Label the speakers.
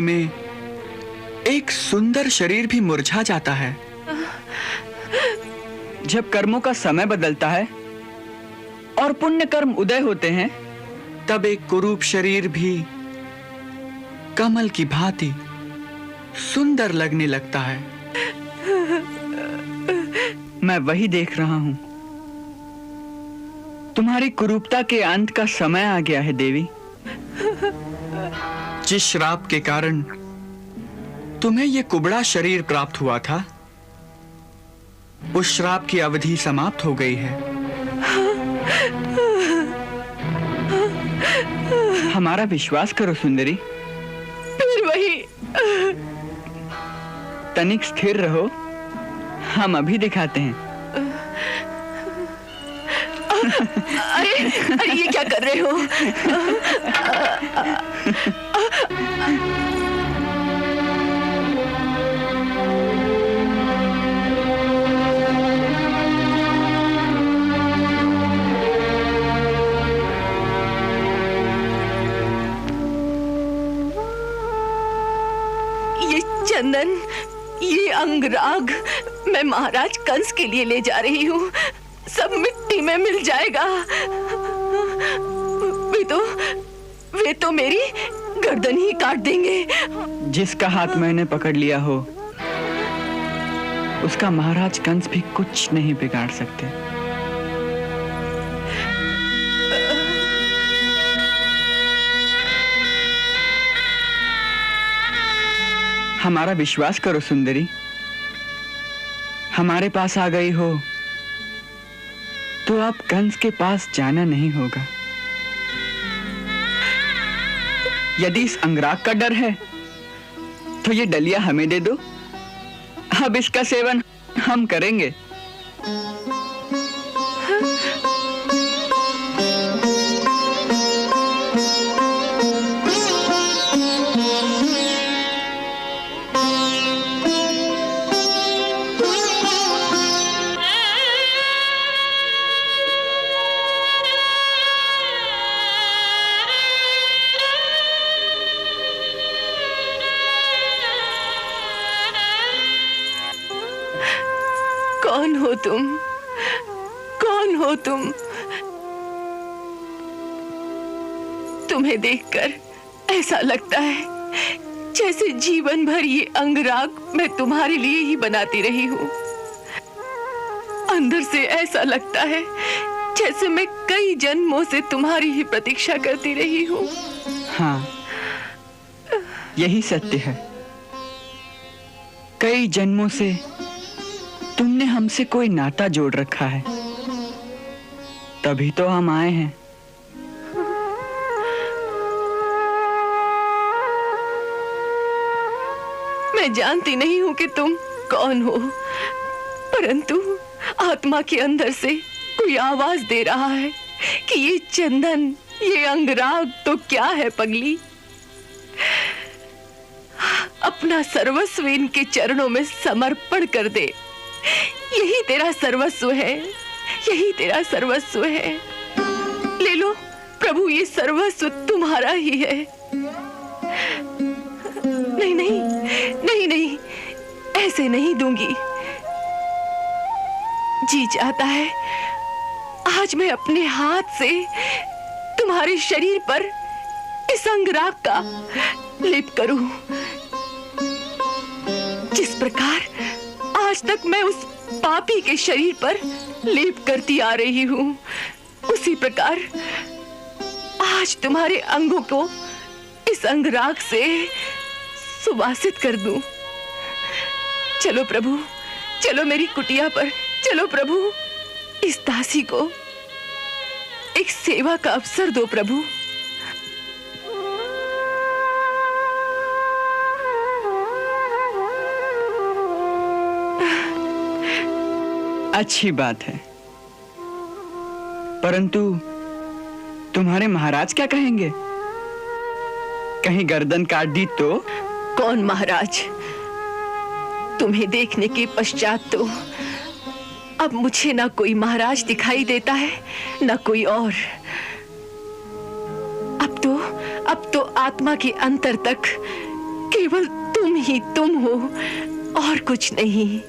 Speaker 1: में एक सुंदर शरीर भी मुरझा जाता है।
Speaker 2: जब कर्मों का समय बदलता है और पुण्य कर्म उदय होते हैं,
Speaker 1: तब एक कुरूप शरीर भी कमल की भांति सुंदर लगने लगता है।
Speaker 2: मैं वही देख रहा हूं। तुम्हारी कुरूपता के अंत का समय आ गया है देवी।
Speaker 1: जिस श्राप के कारण तुम्हें यह कुबड़ा शरीर प्राप्त हुआ था, उस श्राप की अवधि समाप्त हो गई है।
Speaker 2: हमारा विश्वास करो सुंदरी।
Speaker 3: फिर वही।
Speaker 2: तनिक स्थिर रहो, हम अभी दिखाते हैं।
Speaker 3: अरे ये क्या कर रहे हो? ये चंदन, ये अंगराग मैं महाराज कंस के लिए ले जा रही हूँ। सब मिट्टी में मिल जाएगा। वे तो मेरी गर्दन ही काट देंगे।
Speaker 2: जिसका हाथ मैंने पकड़ लिया हो, उसका महाराज कंस भी कुछ नहीं बिगाड़ सकते। हमारा विश्वास करो सुंदरी। हमारे पास आ गई हो तो आप कंस के पास जाना नहीं होगा। यदि इस अंगराग का डर है तो ये डलिया हमें दे दो। अब इसका सेवन हम करेंगे।
Speaker 3: कौन हो तुम? कौन हो तुम? तुम्हें देखकर ऐसा लगता है जैसे जीवन भर ये अंगराग मैं तुम्हारे लिए ही बनाती रही हूँ। अंदर से ऐसा लगता है जैसे मैं कई जन्मों से तुम्हारी ही प्रतीक्षा करती रही हूँ।
Speaker 2: हाँ, यही सत्य है। कई जन्मों से तुमने हमसे कोई नाता जोड़ रखा है, तभी तो हम आए हैं।
Speaker 3: मैं जानती नहीं हूं कि तुम कौन हो, परंतु आत्मा के अंदर से कोई आवाज दे रहा है कि ये चंदन, ये अंगराग तो क्या है पगली। अपना सर्वस्व इनके चरणों में समर्पण कर दे। यही तेरा सर्वस्व है, यही तेरा सर्वस्व है। ले लो प्रभु, ये सर्वस्व तुम्हारा ही है। नहीं नहीं नहीं नहीं, ऐसे नहीं दूंगी। जी चाहता है आज मैं अपने हाथ से तुम्हारे शरीर पर इस अंगराग का लेप करूं। जिस प्रकार आज तक मैं उस पापी के शरीर पर लेप करती आ रही हूं, उसी प्रकार आज तुम्हारे अंगों को इस अंगराग से सुवासित कर दूं। चलो प्रभु, चलो मेरी कुटिया पर चलो प्रभु। इस दासी को एक सेवा का अवसर दो प्रभु।
Speaker 2: अच्छी बात है, परंतु तुम्हारे महाराज क्या कहेंगे? कहीं गर्दन काट दी तो?
Speaker 3: कौन महाराज? तुम्हें देखने के पश्चात तो अब मुझे ना कोई महाराज दिखाई देता है ना कोई और। अब तो आत्मा के अंतर तक केवल तुम ही तुम हो और कुछ नहीं।